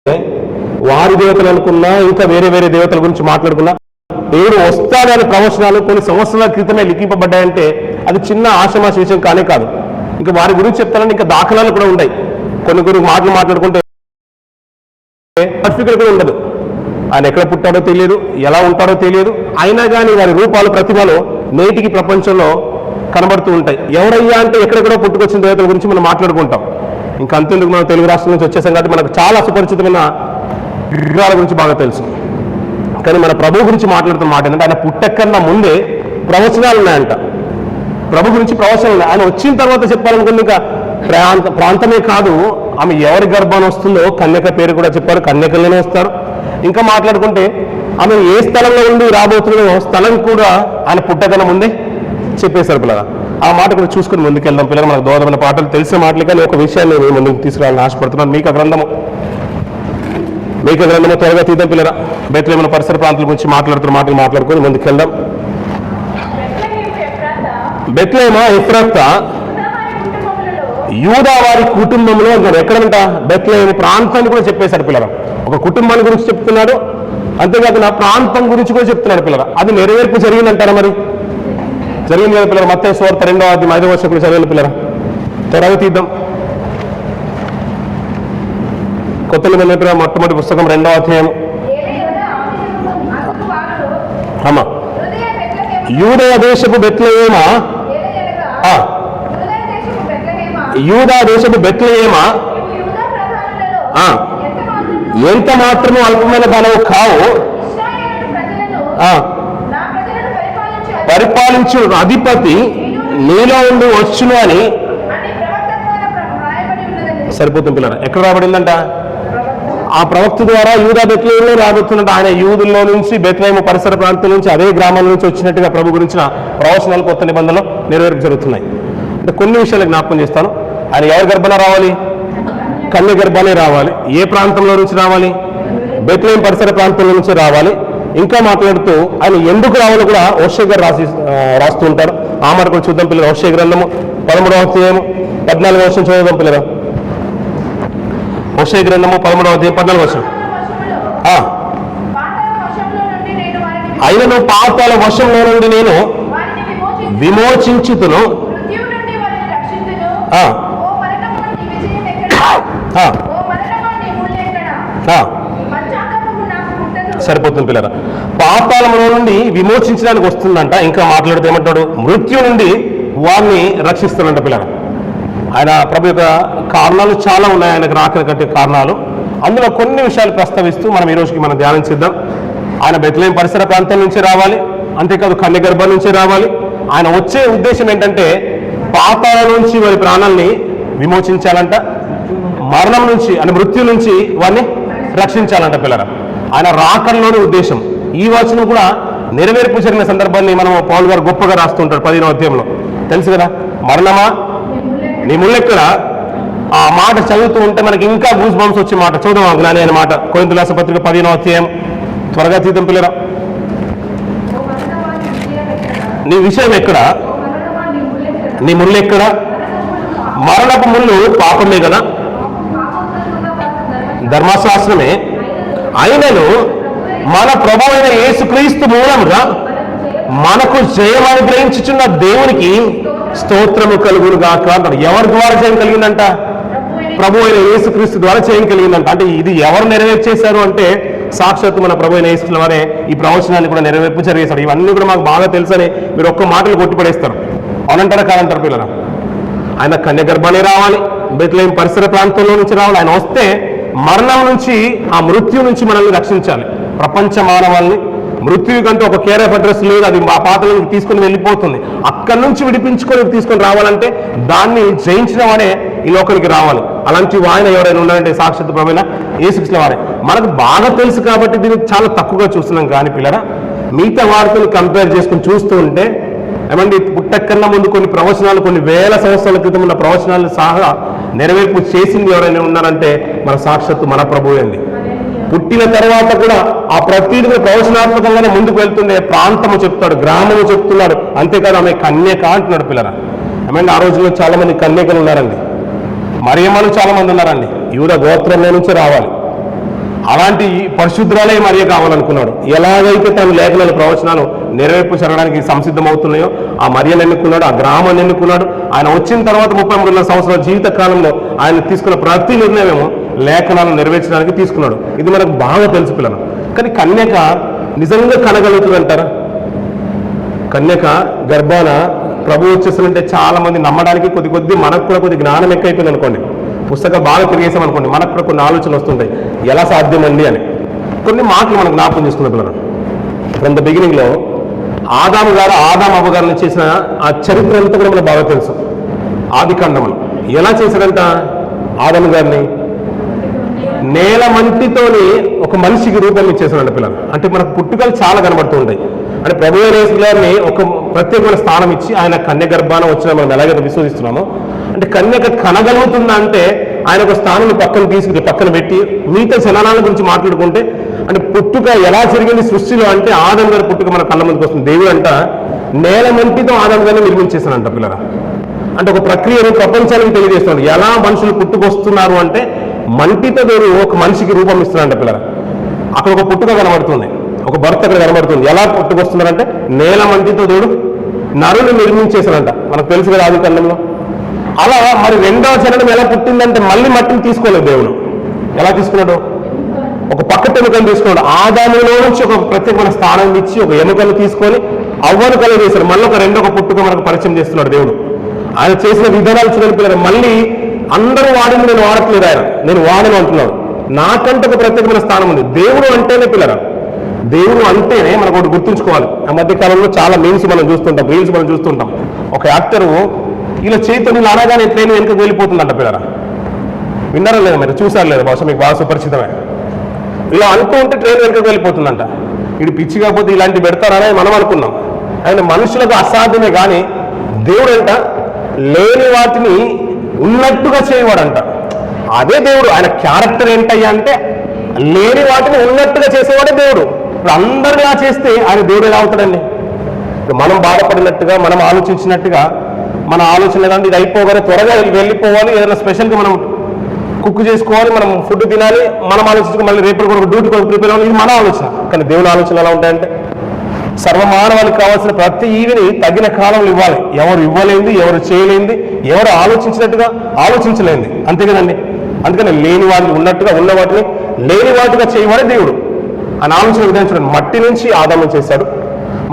వారి దేవతలు అనుకున్నా, ఇంకా వేరే వేరే దేవతల గురించి మాట్లాడుకున్నా, దేవుడు వస్తాడని ప్రవచనాలు కొన్ని సంవత్సరాల క్రితమే లిఖింపబడ్డాయంటే అది చిన్న ఆషమాష విషయం కానే కాదు. ఇంకా వారి గురించి చెప్తానని ఇంకా దాఖలాలు కూడా ఉన్నాయి. కొన్ని మాటలు మాట్లాడుకుంటే సర్టిఫికేట్ కూడా ఉండదు. ఆయన ఎక్కడ పుట్టాడో తెలియదు, ఎలా ఉంటాడో తెలియదు. అయినా కానీ వారి రూపాలు ప్రతిభలో నేటికి ప్రపంచంలో కనబడుతూ ఉంటాయి. ఎవరయ్యా అంటే ఎక్కడెక్కడో పుట్టుకొచ్చిన దేవతల గురించి మనం మాట్లాడుకుంటాం. ఇంకా అంతేందుకు మనం తెలుగు రాష్ట్రం నుంచి వచ్చేసాం కాబట్టి మనకు చాలా సుపరిచితమైన విగ్రహాల గురించి బాగా తెలుసు. కానీ మన ప్రభు గురించి మాట్లాడుతున్న మాట ఏంటంటే ఆయన పుట్టకన్నా ముందే ప్రవచనాలు ఉన్నాయంట. ప్రభు గురించి ప్రవచనాలు ఉన్నాయి. ఆయన వచ్చిన తర్వాత చెప్పాలనుకుంది ఇంకా ప్రాంతమే కాదు, ఆమె ఎవరి గర్భాన్ని వస్తుందో కన్యక పేరు కూడా చెప్పారు. కన్యకల్లోనే వస్తారు. ఇంకా మాట్లాడుకుంటే ఆమె ఏ స్థలంలో ఉండి రాబోతుందో స్థలం కూడా ఆయన పుట్టకన్నా ముందే చెప్పేశారు పిల్లగా. ఆ మాట కూడా చూసుకుని ముందుకెళ్దాం పిల్లలు. మనకు దోదమైన పాటలు తెలిసిన మాటలు కానీ ఒక విషయాన్ని నేను ముందుకు తీసుకురావాలని ఆశపడుతున్నాను. మీకు గ్రంథము త్వరగా తీద్దాం పిల్లరా. బెత్లెహేము పరిసర ప్రాంతాల గురించి మాట్లాడుకుని ముందుకెళ్దాం. బెత్లెహేము ఎఫ్రాతా యూదా వారి కుటుంబంలో అంటారు. ఎక్కడంట? బెత్లెహేము ప్రాంతాన్ని కూడా చెప్పేశాడు పిల్లరా. ఒక కుటుంబాన్ని గురించి చెప్తున్నాడు, అంతేకాకుండా ప్రాంతం గురించి కూడా చెప్తున్నాడు పిల్లరా. అది నెరవేర్పు జరిగిందంటారా? మరి జరిగింది కదా పిల్లరా. మత్తయి సువార్త 2వ అధ్యాయం 5వ వచనం చదివిన పిల్లరా. త్వరగా తీద్దాం. కొత్త నిబంధన మొట్టమొదటి పుస్తకం 2వ అధ్యాయం. అమ్మా, యూదా దేశపు బెత్లెహేమా, యూదా దేశపు బెత్లెహేమా, ఎంత మాత్రము అల్పమైన దానవు కావు, పరిపాలించు అధిపతి నీలో ఉండి వచ్చును అని సరిపోతుంది పిల్లరా. ఎక్కడ రాబడిందంట? ఆ ప్రవక్త ద్వారా యూదా బెత్లెహేములో రాబోతున్నట్టు. ఆయన యూదుల్లో నుంచి బెత్లెహేము పరిసర ప్రాంతం నుంచి అదే గ్రామం నుంచి వచ్చినట్టుగా ప్రభు గురించిన ప్రవచనాలు కొత్త నిబంధనలో నెరవేర్పు జరుగుతున్నాయి. అంటే కొన్ని విషయాలు జ్ఞాపకం చేస్తాను. ఆయన ఎవరి గర్భాన రావాలి? కన్య గర్భాలే రావాలి. ఏ ప్రాంతంలో నుంచి రావాలి? బెత్లెహేము పరిసర ప్రాంతంలో నుంచి రావాలి. ఇంకా మాట్లాడుతూ ఆయన ఎందుకు రావాలో కూడా హోషేయ గారు రాస్తూ ఉంటారు. ఆ మాట కూడా చూద్దాం పిల్లలు. హోషేయ గ్రంథము 13వ అధ్యాయం 14వ వచనం చదువుదాం పిల్లలు. హోషేయ గ్రంథము 13వ అధ్యాయం 14వ వచనం. ఆయనను పాతాళ వశంలో నుండి నేను విమోచించుతును, సరిపోతుంది పిల్లరా. పాతాళంలో నుండి విమోచించడానికి వస్తుందంట. ఇంకా మాట్లాడితే ఏమంటాడు? మృత్యు నుండి వారిని రక్షిస్తాడంట పిల్లరా. ఆయన ప్రభు యొక్క కారణాలు చాలా ఉన్నాయి, ఆయనకు రాకని కట్టే కారణాలు. అందులో కొన్ని విషయాలు ప్రస్తావిస్తూ మనం ఈ రోజుకి మనం ధ్యానం చేద్దాం. ఆయన బెత్లెహేము పరిసర ప్రాంతం నుంచి రావాలి, అంతేకాదు కన్య గర్భం నుంచి రావాలి. ఆయన వచ్చే ఉద్దేశం ఏంటంటే పాతాళం నుంచి వారి ప్రాణాలని విమోచించాలంట, మరణం నుంచి అంటే మృత్యు నుంచి వారిని రక్షించాలంట పిల్లరా. ఆయన రాకల్లోని ఉద్దేశం. ఈ వచనం కూడా నెరవేర్పు జరిగిన సందర్భాన్ని మనం పౌలు గారు గొప్పగా రాస్తుంటారు 15వ అధ్యాయంలో. తెలుసు కదా, మరణమా నీ ముళ్ళెక్కడ. ఆ మాట చదువుతూ ఉంటే మనకి ఇంకా గూస్ బంప్స్ వచ్చే మాట. చూద్దాం జ్ఞాని అయిన మాట. కొరింథీయుల రాసిన పత్రిక 15వ అధ్యాయం. త్వరగా తీద్దాం పిల్లరా. నీ విషయం ఎక్కడ? నీ ముళ్ళు ఎక్కడ? మరణపు ముళ్ళు పాపమే కదా, ధర్మశాస్త్రమే. అయినను మన ప్రభువైన అయిన యేసుక్రీస్తు మూలముగా మనకు జయం అనుగ్రహించుచున్న దేవునికి స్తోత్రము కలుగును గాక అంటాడు. ఎవరి ద్వారా జయం కలిగిందంట? ప్రభు అయిన యేసుక్రీస్తు ద్వారా జయం కలిగిందంట. అంటే ఇది ఎవరు నెరవేర్చేశారు అంటే సాక్షాత్తు మన ప్రభు అయిన యేసు వారే ఈ ప్రవచనాన్ని కూడా నెరవేర్పు జరిగేశాడు. ఇవన్నీ కూడా మాకు బాగా తెలుసని మీరు ఒక్క మాటలు కొట్టిపడేస్తారు. అవునంటారా కాదంటారు పిల్లరా? ఆయన కన్య గర్భాన్ని రావాలి, బెత్లెహేము పరిసర ప్రాంతంలో నుంచి రావాలి. ఆయన వస్తే మరణం నుంచి, ఆ మృత్యు నుంచి మనల్ని రక్షించాలి. ప్రపంచ మానవాళ్ళని మృత్యు కంటే ఒక కేర్ ఆఫ్ అడ్రస్ లేదు, అది ఆ పాతలోకి తీసుకుని వెళ్ళిపోతుంది. అక్కడి నుంచి విడిపించుకొని తీసుకొని రావాలంటే దాన్ని జయించిన వాడే ఈ లోకానికి రావాలి. అలాంటి ఆయన ఎవరైనా ఉన్నారంటే సాక్షాత్తు ప్రభువైన యేసుక్రీస్తు వారే. మనకు బాగా తెలుసు కాబట్టి దీన్ని చాలా తక్కువగా చూస్తున్నాం. కానీ పిల్లరా, మిగతా వారితో కంపేర్ చేసుకుని చూస్తూ ఉంటే ఏమండి, పుట్టకన్నా ముందు కొన్ని ప్రవచనాలు, కొన్ని వేల సంవత్సరాల క్రితం ఉన్న ప్రవచనాలు సహా నెరవేర్పు చేసింది ఎవరైనా ఉన్నారంటే మన సాక్షాత్తు మన ప్రభువే అండి. పుట్టిన తర్వాత కూడా ఆ ప్రతిదీ ప్రవచనాత్మకంగానే ముందుకు వెళ్తుండే. ప్రాంతము చెప్తాడు, గ్రామము చెప్తున్నాడు. అంతేకాదు ఆమె కన్యక అంటున్నాడు పిల్లరా. ఏమంటే ఆ రోజుల్లో చాలా మంది కన్యకలు ఉన్నారండి. మరియమ్మలు చాలా మంది ఉన్నారండి. యూదా గోత్రంలో నుంచి రావాలి. అలాంటి పరిశుద్ధురాలే మరియ కావాలనుకున్నాడు. ఎలాగైతే తన లేఖనాలు ప్రవచనాలు నెరవేర్పు జరగడానికి సంసిద్ధమవుతున్నాయో ఆ మరియను ఎన్నుకున్నాడు, ఆ గ్రామాన్ని ఎన్నుకున్నాడు. ఆయన వచ్చిన తర్వాత 33 సంవత్సరాల జీవిత కాలంలో ఆయన తీసుకున్న ప్రతి నిర్ణయమేమో లేఖనాలను నెరవేర్చడానికి తీసుకున్నాడు. ఇది మనకు బాగా తెలుసు పిల్లలు. కానీ కన్యక నిజంగా కనగలుగుతుందంటారా? కన్యక గర్భాన ప్రభు వచ్చేస్తుంటే చాలా మంది నమ్మడానికి కొద్ది మనకు కూడా కొద్ది జ్ఞానం ఎక్కువైపోయింది అనుకోండి, పుస్తకం బాగా తిరిగేసాం అనుకోండి, మనకు కూడా కొన్ని ఆలోచనలు వస్తుంటాయి ఎలా సాధ్యమండి అని. కొన్ని మాటలు మనకు జ్ఞాపకం చేసుకున్న పిల్లలు. ఫ్రమ్ ద బిగినింగ్లో ఆదాము అవ్వ గారిని చేసిన ఆ చరిత్ర అంతా కూడా మనకు బాగా తెలుసు. ఆది కాండములు ఎలా చేశాడంట? ఆదాము గారిని నేల మంటితోని ఒక మనిషికి రూపం ఇచ్చేసాడంట పిల్లలు. అంటే మనకు పుట్టుకలు చాలా కనబడుతూ ఉంటాయి. అంటే ప్రభువు యేసు గారిని ఒక ప్రత్యేకమైన స్థానం ఇచ్చి ఆయన కన్య గర్భాన వచ్చిన మనం ఎలాగైతే విశ్వసిస్తున్నామో, అంటే కన్యక కనగలుగుతుందా అంటే ఆయన ఒక స్థానాన్ని పక్కన పెట్టి మిగతా జనాల గురించి మాట్లాడుకుంటే, అంటే పుట్టుక ఎలా జరిగింది సృష్టిలో అంటే ఆదాము గారి పుట్టుక మన కళ్ళ ముందుకు వస్తుంది. దేవుడు అంట నేల మంటితో ఆదాము గారిని నిర్మించేశానంట పిల్లల. అంటే ఒక ప్రక్రియను ప్రపంచానికి తెలియజేస్తున్నాడు. ఎలా మనుషులు పుట్టుకొస్తున్నారు అంటే మంటితో దేవుడు ఒక మనిషికి రూపం ఇస్తున్నాడంట పిల్లల. అక్కడ ఒక పుట్టుక కనబడుతుంది, ఒక భర్త అక్కడ కనబడుతుంది. ఎలా పుట్టుకొస్తున్నారంటే నేల మంటితో దేవుడు నరుని నిర్మించేశాడంట. మనకు తెలుసు కదా ఆది కాండంలో. అలా మరి రెండవ జననం ఎలా పుట్టిందంటే మళ్ళీ మట్టిని తీసుకోలేదు దేవుడు. ఎలా తీసుకున్నాడు? ఒక పక్కట ఎముకను తీసుకున్నాడు. ఆదాములో నుంచి ఒక ప్రత్యేకమైన స్థానం ఇచ్చి ఒక ఎముకను తీసుకొని అవ్వను కలిగేశాడు. మళ్ళీ రెండొక పుట్టుక మనకు పరిచయం చేస్తున్నాడు దేవుడు. ఆయన చేసిన విధానాలు చూడని మళ్ళీ అందరూ వాడిని నేను వాడట్లేదు, నేను వాడను అంటున్నాడు. నాకంటే ఒక ప్రత్యేకమైన స్థానం ఉంది. దేవుడు అంటేనే పిల్లరా, దేవుడు అంటేనే మనకు ఒకటి గుర్తుంచుకోవాలి. ఆ మధ్య కాలంలో చాలా మీమ్స్ మనం చూస్తుంటాం, రీల్స్ మనం చూస్తుంటాం. ఒక యాక్టరు ఇలా చేతితో నీళ్ళు అనగానే ట్రైన్ వెనుక వెళ్ళిపోతుందంట పిల్లరా. విన్నారా లేదా? మీరు చూసారు లేదా? బహుశా మీకు బాగా సుపరిచితమే. ఇలా అనుకో ఉంటే ట్రైన్ వెనుక వెళ్ళిపోతుందంట. ఇది పిచ్చి కాకపోతే ఇలాంటివి పెడతారని మనం అనుకున్నాం. ఆయన మనుషులకు అసాధ్యమే, కానీ దేవుడు అంట లేని వాటిని ఉన్నట్టుగా చేయవాడంట. అదే దేవుడు. ఆయన క్యారెక్టర్ ఏంటయ్యా అంటే లేని వాటిని ఉన్నట్టుగా చేసేవాడే దేవుడు. ఇప్పుడు అందరినీ ఆ చేస్తే ఆయన దేవుడు ఎలా అవుతాడండి? మనం బాధపడినట్టుగా మనం ఆలోచించినట్టుగా మన ఆలోచన లేదంటే ఇది అయిపోగానే త్వరగా వెళ్ళిపోవాలి, ఏదైనా స్పెషల్గా మనం కుక్ చేసుకోవాలి, మనం ఫుడ్ తినాలి, మనం ఆలోచించుకో మళ్ళీ రేపు కూడా డ్యూటీ కూడా ప్రిపేర్ అవ్వాలి, ఇది మన ఆలోచన. కానీ దేవుని ఆలోచన ఎలా ఉంటాయంటే సర్వమానవానికి కావాల్సిన ప్రతి ఈవిని తగిన కాలంలో ఇవ్వాలి. ఎవరు ఇవ్వలేంది, ఎవరు చేయలేంది, ఎవరు ఆలోచించినట్టుగా ఆలోచించలేంది, అంతే కదండి. అందుకని లేని వాటిని ఉన్నట్టుగా, ఉన్న వాటిని లేని వాటిగా చేయవాడే దేవుడు. ఆయన ఆలోచన విధానం చూడండి. మట్టి నుంచి ఆదాము చేశాడు,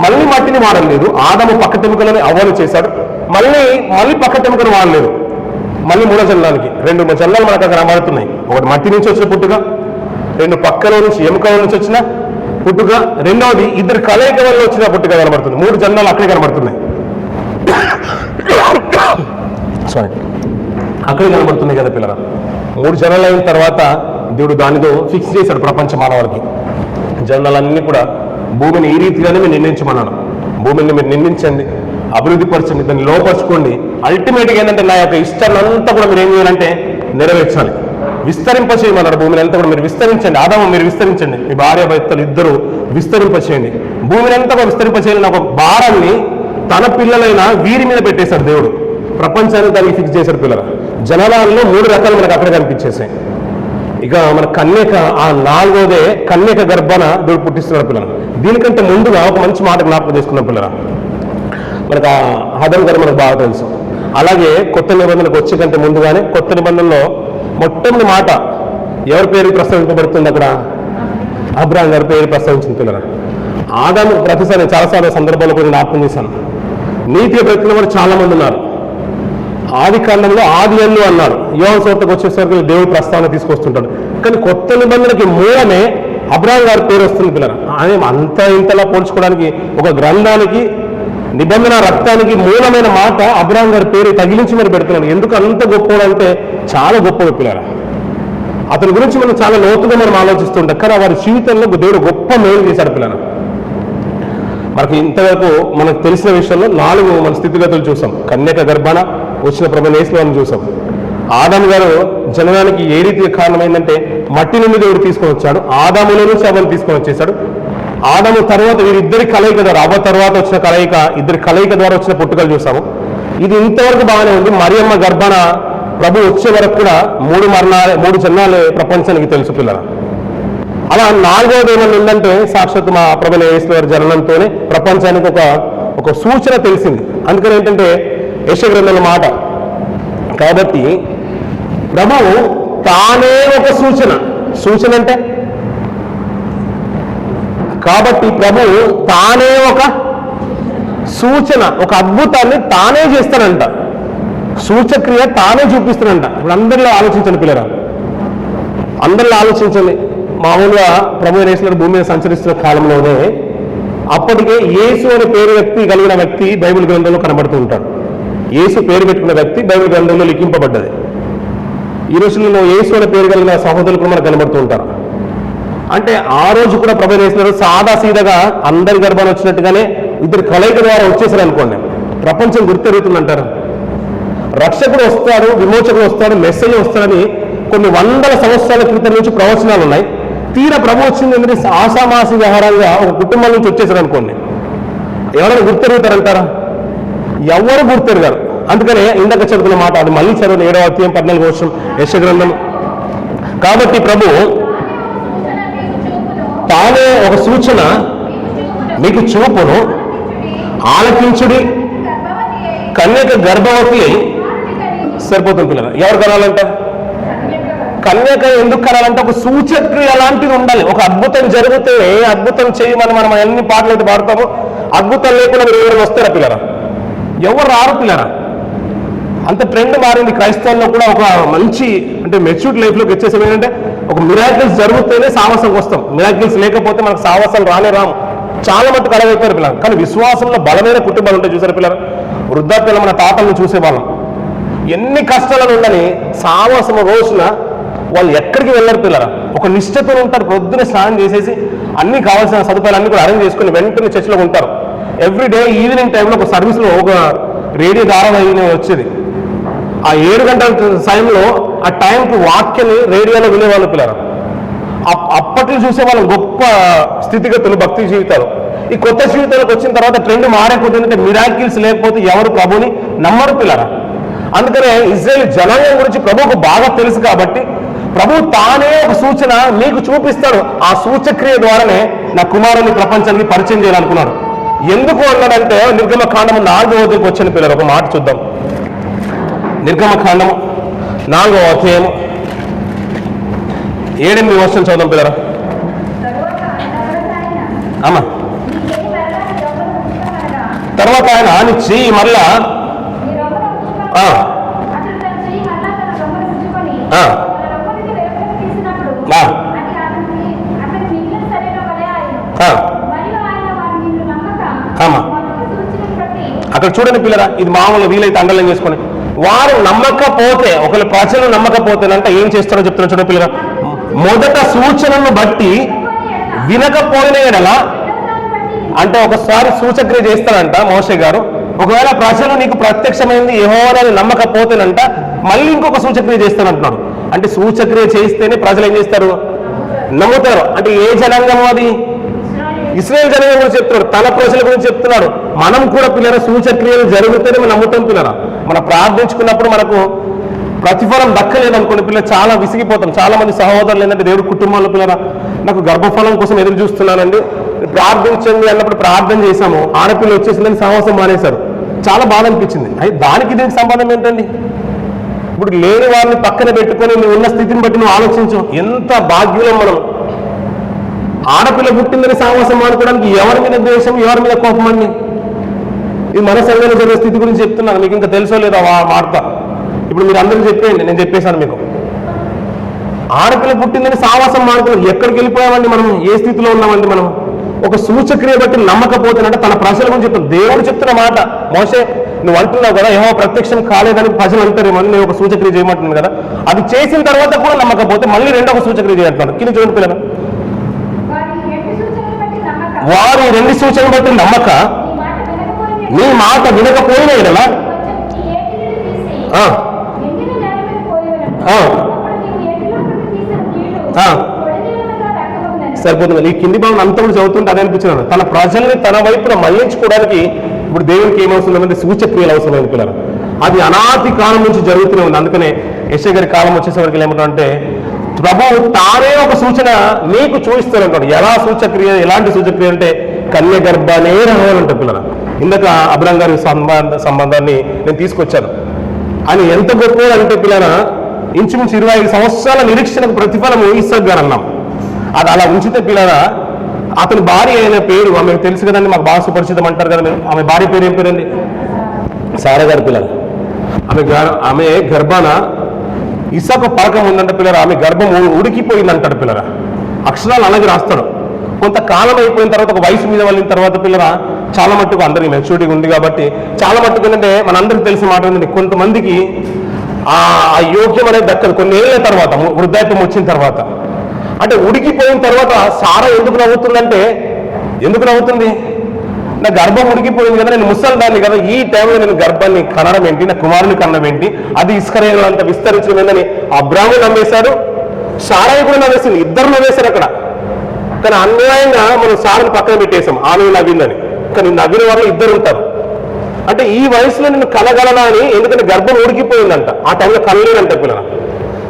మళ్ళీ మట్టిని వాడలేదు. ఆదాము పక్కటెముకలని అవ్వను చేశాడు, మళ్ళీ పక్కటెముకను వాడలేదు. మళ్ళీ మూడో జన్మానికి 2 జన్మాలు మనకు అక్కడ కనబడుతున్నాయి. ఒకటి మట్టి నుంచి వచ్చిన పుట్టుక, 2 పక్కల నుంచి ఎముకల నుంచి వచ్చిన పుట్టుక, రెండవది ఇద్దరు కలయిక వల్ల వచ్చిన పుట్టుక కనబడుతుంది. 3 జన్మాలు అక్కడే కనబడుతున్నాయి. సారీ, అక్కడే కనబడుతున్నాయి కదా పిల్లల. 3 జన్మలు అయిన తర్వాత దేవుడు దానితో ఫిక్స్ చేశాడు ప్రపంచ మానవాళికి. జన్మలన్నీ కూడా భూమిని ఈ రీతిగానే మీరు నిర్ణయించమన్నాడు. భూమిని మీరు నిర్మించండి, అభివృద్ధి పరచండి, దాన్ని లోపరచుకోండి. అల్టిమేట్గా ఏంటంటే నా యొక్క ఇష్టాన్ని అంతా కూడా మీరు ఏం చేయాలంటే నెరవేర్చాలి, విస్తరింపచేయమన్నాడు. భూమిని అంతా కూడా మీరు విస్తరించండి. ఆదాము మీరు విస్తరించండి, మీ భార్య భర్తలు ఇద్దరు విస్తరింపచేయండి. భూమిని అంతా కూడా విస్తరింపచేయాలని ఒక భారాన్ని తన పిల్లలైన వీరి మీద పెట్టేశాడు దేవుడు. ప్రపంచాన్ని దానికి ఫిక్స్ చేశాడు పిల్లల. జనాలలో 3 రకాలు మనకు అక్కడ కనిపించేసాయి. ఇక మన కన్యక, ఆ 4వదే కన్యక గర్భాన దేవుడు పుట్టిస్తున్నాడు పిల్లలు. దీనికంటే ముందుగా ఒక మంచి మాట జ్ఞాపకం చేసుకున్న పిల్లల, మనకు ఆదాము గారు మనకు బాగా తెలుసు. అలాగే కొత్త నిబంధనకు వచ్చే కంటే ముందుగానే కొత్త నిబంధనలో మొట్టమొదటి మాట ఎవరి పేరు ప్రస్తావించబడుతుంది? అక్కడ అబ్రాహాం గారి పేరు ప్రస్తావించిన పిల్లల. ఆదాము ప్రతిసారి చాలాసార్లు సందర్భాల్లో కూడా జ్ఞాపకం చేశాను. నీతిగా బ్రతికిన వారు చాలా మంది ఉన్నారు. ఆది కాండంలో ఆది అన్ను అన్నారు. యోహాను సువార్తకు వచ్చేసరికి దేవుడు ప్రస్తావన తీసుకొస్తుంటాడు. కానీ కొత్త నిబంధనకి మూలమే అబ్రాహాం గారి పేరు వస్తుంది పిల్లల. ఆయన అంత ఇంతలా పోల్చుకోవడానికి ఒక గ్రంథానికి, నిబంధన రక్తానికి మూలమైన మాట అబ్రాహాం గారి పేరు తగిలించి మరి పెడుతున్నాడు. ఎందుకు అంత గొప్పవాడు అంటే చాలా గొప్ప పిల్లల. అతని గురించి మనం చాలా లోతుగా మనం ఆలోచిస్తుంటాం. కానీ వారి జీవితంలో దేవుడు గొప్ప మేలు చేశాడు పిల్లల. మనకి ఇంతవరకు మనకు తెలిసిన విషయంలో 4 మన స్థితిగతులు చూసాం. కన్యక గర్భాన వచ్చిన ప్రభువైన యేసుని చూసాం. ఆదాము గారు జననానికి ఏ రీతి కారణమైందంటే మట్టి నుండి దేవుడు తీసుకొని వచ్చాడు. ఆదాములో నుంచి అవ్వను తీసుకొని వచ్చేసాడు. ఆదాము తర్వాత వీరిద్దరి కలయిక ద్వారా, అవ్వ తర్వాత వచ్చిన కలయిక, ఇద్దరి కలయిక ద్వారా వచ్చిన పుట్టుకలు చూసాము. ఇది ఇంతవరకు బాగానే ఉంది. మరియమ్మ గర్భాన ప్రభు వచ్చే వరకు కూడా 3 జన్మాలే ప్రపంచానికి తెలుసు పిల్లల. అలా నాలుగవది ఏమన్నా ఉందంటే సాక్షాత్ మా ప్రభువైన యేసు వారి జననంతోనే ప్రపంచానికి ఒక సూచన తెలిసింది. అందుకని ఏంటంటే యెషయా గ్రంథంలో మాట, కాబట్టి ప్రభువు తానే ఒక సూచన అంటే కాబట్టి ప్రభువు తానే ఒక సూచన, ఒక అద్భుతాన్ని తానే చేస్తానంట. సూచక్రియ తానే చూపిస్తానంట. ఇప్పుడు అందరిలో ఆలోచించండి పిల్లరా, అందరిలో ఆలోచించండి. మామూలుగా ప్రభువైన యేసు భూమి మీద సంచరిస్తున్న కాలంలోనే అప్పటికే యేసు అనే పేరు వ్యక్తి కలిగిన వ్యక్తి బైబిల్ గ్రంథంలో కనబడుతూ ఉంటాడు. యేసు పేరు పెట్టుకున్న వ్యక్తి బైబిల్ గ్రంథంలో లిఖింపబడ్డది. ఈ రోజుల్లో యేసు అనే పేరు కలిగిన సహోదరులు కూడా మనకు కనబడుతూ ఉంటారు. అంటే ఆ రోజు కూడా ప్రభువైన యేసు సాదా సీదాగా అందరి గర్భాన్ని వచ్చినట్టుగానే ఇద్దరు కలయిక ద్వారా వచ్చేసారు అనుకోండి, ప్రపంచం గుర్తెరుగుతుందంటారు. రక్షకుడు వస్తాడు, విమోచకుడు వస్తాడు, మెసేజ్ వస్తాడని కొన్ని వందల సంవత్సరాల క్రితం నుంచి ప్రవచనాలు ఉన్నాయి. తీరా ప్రభు వచ్చింది ఏంటంటే ఆషామాసి వ్యవహారంగా ఒక కుటుంబం నుంచి వచ్చేసారు అనుకోండి, ఎవరైనా గుర్తెరుగుతారంటారా? ఎవరు గుర్తెరగారు. అందుకనే ఇందాక చదువుకున్న మాట అది మళ్ళీ చదవండి, 7వ అధ్యాయం 14వ వచనం యెషయా గ్రంథం. కాబట్టి ప్రభు తానే ఒక సూచన మీకు చూపును, ఆలకించుడి, కన్యక గర్భవతి సరిపోతుంది పిల్లలు. ఎవరు కనాలంట? కన్యక ఎందుకు కనాలంటే ఒక సూచక్రియ లాంటిది ఉండాలి. ఒక అద్భుతం జరిగితే అద్భుతం చేయమని మనం ఎన్ని పాటలు అయితే పాడతామో, అద్భుతం లేకుండా మీరు ఎవరు వస్తారా పిల్లరా? ఎవరు రారు పిల్లరా. అంత ట్రెండ్ మారింది. క్రైస్తవుల్లో కూడా ఒక మంచి అంటే మెచ్యూర్డ్ లైఫ్లోకి వచ్చేసాం. ఏంటంటే ఒక మిరాకిల్స్ జరిగితేనే సాహసంకి వస్తాం, మిరాకిల్స్ లేకపోతే మనకు సాహసాలు రాము. చాలా మట్టుకు అడగైపోయారు పిల్లలు. కానీ విశ్వాసంలో బలమైన కుటుంబాలు ఉంటాయి చూసారు పిల్లలు. వృద్ధాప్యంలో మన తాతలను చూసేవాళ్ళం. ఎన్ని కష్టాలను ఉండని సాహసం రోజున వాళ్ళు ఎక్కడికి వెళ్ళరు పిల్లరా. ఒక నిష్ఠతో ఉంటారు. పొద్దున్నే స్నానం చేసేసి అన్ని కావాల్సిన సదుపాయాలన్నీ కూడా అరేంజ్ చేసుకుని వెంటనే చర్చిలో ఉంటారు. ఎవ్రీడే ఈవినింగ్ టైంలో ఒక సర్వీస్లో ఒక రేడియో ధారావాహిక వచ్చేది. ఆ 7 గంటల సమయంలో ఆ టైంకి వాక్యాన్ని రేడియోలో వినేవాళ్ళు పిల్లలు. అప్పట్లో చూసేవాళ్ళం గొప్ప స్థితిగతులు, భక్తి జీవితాలు. ఈ కొత్త జీవితాలకు వచ్చిన తర్వాత ట్రెండ్ మారేపోతుందంటే మిరాకిల్స్ లేకపోతే ఎవరు ప్రభుని నమ్మరు పిల్లరా. అందుకనే ఇజ్రాయేల్ జనాంగం గురించి ప్రభువుకు బాగా తెలుసు కాబట్టి ప్రభు తానే ఒక సూచన మీకు చూపిస్తాడు. ఆ సూచక్రియ ద్వారానే నా కుమారుని ప్రపంచానికి పరిచయం చేయాలనుకున్నాడు. ఎందుకు అన్నాడంటే నిర్గమకాండము 4వ అధ్యాయంకి వచ్చిన పిల్లలు ఒక మాట చూద్దాం. నిర్గమకాండము 4వ అధ్యాయం 7-8 వర్షం చదువుదాం పిల్లరా. అమ్మా తర్వాత ఆయన నీ చెయ్యి మళ్ళా అక్కడ చూడండి పిల్లరా, ఇది మామూలు వీలైతే అండర్లైన్ చేసుకొని, వారు నమ్మకపోతే ఒకవేళ ప్రజలు నమ్మకపోతేనంటే ఏం చేస్తారో చెప్తున్నా చూడండి పిల్లరా. మొదట సూచనను బట్టి వినకపోయిన ఎడల అంటే ఒకసారి సూచక్రియ చేస్తానంట మోషే గారు. ఒకవేళ ప్రజలు నీకు ప్రత్యక్షమైంది యెహోవాని నమ్మకపోతేనంట మళ్ళీ ఇంకొక సూచక్రియ చేస్తానంటున్నాడు. అంటే సూచక్రియ చేస్తేనే ప్రజలు ఏం చేస్తారు? నమ్ముతారు. అంటే ఏ జనాంగం అది? ఇశ్రాయేల్ జనాంగం గురించి చెప్తున్నాడు, తన ప్రజల గురించి చెప్తున్నాడు. మనం కూడా పిల్లల సూచక్రియలు జరిగితేనే మనం నమ్ముతాం పిల్లరా. మనం ప్రార్థించుకున్నప్పుడు మనకు ప్రతిఫలం దక్కలేదు అనుకోండి పిల్లలు చాలా విసిగిపోతాం. చాలా మంది సహోదరులు ఏంటంటే దేవుడి కుటుంబాల్లో పిల్లరా నాకు గర్భఫలం కోసం ఎదురు చూస్తున్నానండి, ప్రార్థించండి అన్నప్పుడు ప్రార్థన చేశాము, ఆడపిల్ల వచ్చేసిందని సహవాసం మానేశారు. చాలా బాధ అనిపించింది. అయితే దానికి దీనికి సంబంధం ఏంటండి? ఇప్పుడు లేని వారిని పక్కన పెట్టుకొని నువ్వు ఉన్న స్థితిని బట్టి నువ్వు ఆలోచించు. ఎంత భాగ్యులం మనం. ఆడపిల్ల పుట్టిందని సహవాసం మానుకోవడానికి ఎవరి మీద ద్వేషం, ఎవరి మీద కోపం అండి? ఇది మన సంఘంలో జరిగే స్థితి గురించి చెప్తున్నాను. మీకు ఇంకా తెలుసో లేదో ఆ వార్త. ఇప్పుడు మీరు అందరూ చెప్పేయండి, నేను చెప్పేశాను మీకు. ఆడపిల్ల పుట్టిందని సావాసం మానుకున్నాం. ఎక్కడికి వెళ్ళిపోయామండి మనం? ఏ స్థితిలో ఉన్నామండి మనం? ఒక సూచక్రియ బట్టి నమ్మకపోతేనంటే తన ప్రజల గురించి చెప్తాను. దేవుడు చెప్తున్న మాట, మోషే నువ్వు అంటున్నావు కదా యెహోవా ప్రత్యక్షం కాలేదని ప్రజలు అంటారేమో, నేను ఒక సూచక్రియ చేయమంటున్నాను కదా. అది చేసిన తర్వాత కూడా నమ్మకపోతే మళ్ళీ రెండొక సూచక్రియ చేయంటున్నాను. కింద చూడండి పిల్లలు, వారి 2 సూచనలు బట్టి నమ్మక నీ మాట వినకపోయినా ఎడలా సరిపోతుంది. ఈ కింది భావన అంతా కూడా చదువుతుంటే అదే అనిపించినాను. తన ప్రజల్ని తన వైపున మళ్లించుకోవడానికి ఇప్పుడు దేవునికి ఏమవుతుందంటే సూచక్రియలు అవసరమైన పిల్లలు. అది అనాది కాలం నుంచి జరుగుతూనే ఉంది. అందుకనే యెషయా గారి కాలం వచ్చేసరికి ఏమంటారంటే ప్రభువు తానే ఒక సూచన నీకు చూపిస్తాను అంటాడు. ఎలా సూచక్రియ, ఎలాంటి సూచక్రియ అంటే కన్య గర్భానే రావాలంట పిల్లల. ఇందాక అబ్రహం గారి సంబంధాన్ని నేను తీసుకొచ్చాను. ఆయన ఎంత గొప్ప అంటే పిల్లల, ఇంచుమించు 25 సంవత్సరాల నిరీక్షణకు ప్రతిఫలం ఇస్సాకు గారు అన్నాం. అది అలా ఉంచితే పిల్లల, అతని భార్య అయిన పేరు ఆమెకు తెలుసు కదండి, మాకు బాగా సుపరిచితం అంటారు కదా మీరు. ఆమె భార్య పేరు ఏం పేరండి? సారా గారి పిల్లల. ఆమె గర్భాన ఇస్సాకు పరకం ఉందంటే పిల్లల, ఆమె గర్భం ఉడికిపోయిందంటాడు పిల్లల. అక్షరాలు అలాగే రాస్తాడు. కొంతకాలం అయిపోయిన తర్వాత, ఒక వయసు మీద వెళ్ళిన తర్వాత పిల్లల, చాలా మట్టుకు అందరికి మెచ్యూరిటీ ఉంది కాబట్టి చాలా మట్టుకు ఏంటంటే మనందరికి తెలిసిన మాట ఏంటంటే, కొంతమందికి ఆ యోగ్యం అనేది దక్కదు కొన్ని ఏళ్ళ తర్వాత, వృద్ధాప్యం వచ్చిన తర్వాత. అంటే ఉడికిపోయిన తర్వాత సారా ఎందుకు నవ్వుతుందంటే, ఎందుకు నవ్వుతుంది? నా గర్భం ఉడికిపోయింది కదా, నేను ముసలిదాన్ని కదా, ఈ టైంలో నేను గర్భాన్ని కనడం ఏంటి, నా కుమారుని కనడం ఏంటి, అది ఇస్కరేలంత విస్తరించడం ఏంటని అబ్రాము నమ్మేశాడు, సారాయి కూడా నవ్వేసింది. ఇద్దరు నవ్వేశారు అక్కడ. కానీ అన్యాయంగా మనం సారాన్ని పక్కన పెట్టేశాం, ఆమె నవ్విందని. కానీ నవ్విన వాళ్ళు ఇద్దరు ఉంటారు. అంటే ఈ వయసులో నేను కలగలనా అని, ఎందుకంటే గర్భం ఉడికిపోయిందంట, ఆ టైంలో కనలేదంట పిల్లల.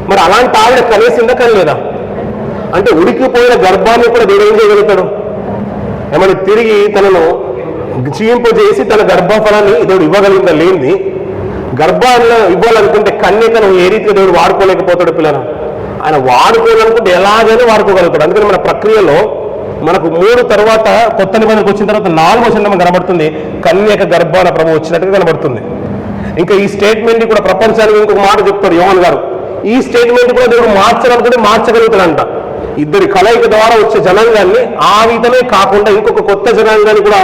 మరి అలాంటి ఆవిడ కనేసిందా, కనలేదా? అంటే ఉడికిపోయిన గర్భాన్ని కూడా దేవుడు ఏం చేయగలుగుతాడు? ఏమన్నా తిరిగి తనను క్షీణింపజేసి తన గర్భఫలాన్ని దేవుడు ఇవ్వగలిగిందా? లేనిది. గర్భాన్ని ఇవ్వాలనుకుంటే కన్యకను ఏ రీతిగా దేవుడు వాడుకోలేకపోతాడు పిల్లలు? ఆయన వాడుకోవాలనుకుంటే ఎలాగైనా వాడుకోగలుగుతాడు. అందుకని మన ప్రక్రియలో మనకు 3 తర్వాత కొత్త నిబంధనకు వచ్చిన తర్వాత 4వ వచనం కనబడుతుంది, కన్యక గర్భాన ప్రభు వచ్చినట్టుగా కనబడుతుంది. ఇంకా ఈ స్టేట్మెంట్ కూడా ప్రపంచానికి ఇంకొక మాట చెప్తాడు యోహాను గారు. ఈ స్టేట్మెంట్ కూడా దేవుడు మార్చాలనుకుంటే మార్చగలుగుతాడంట. ఇద్దరి కలయిక ద్వారా వచ్చే జనాంగాన్ని ఆ విధమే కాకుండా ఇంకొక కొత్త జనాంగాన్ని కూడా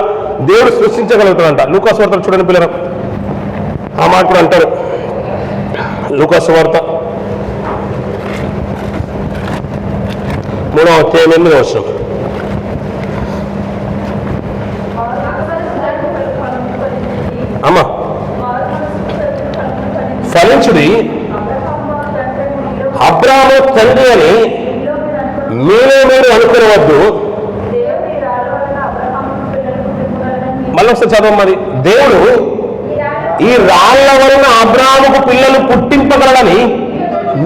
దేవుడు సృష్టించగలుగుతాడంట. లూకాసు వార్త చూడండి పిల్లలు, ఆ మాట కూడా అంటారు. లూకాసు వార్త 3వ అధ్యాయం 8వ వచనం. అమ్మా, ఫలించుడి, అబ్రాము తండ్రి అని మీలో మీరు అనుకునవద్దు. మళ్ళీ ఒకసారి చదవం. మరి దేవుడు ఈ రాళ్ల వలన అబ్రాముకు పిల్లలు పుట్టింపగలడని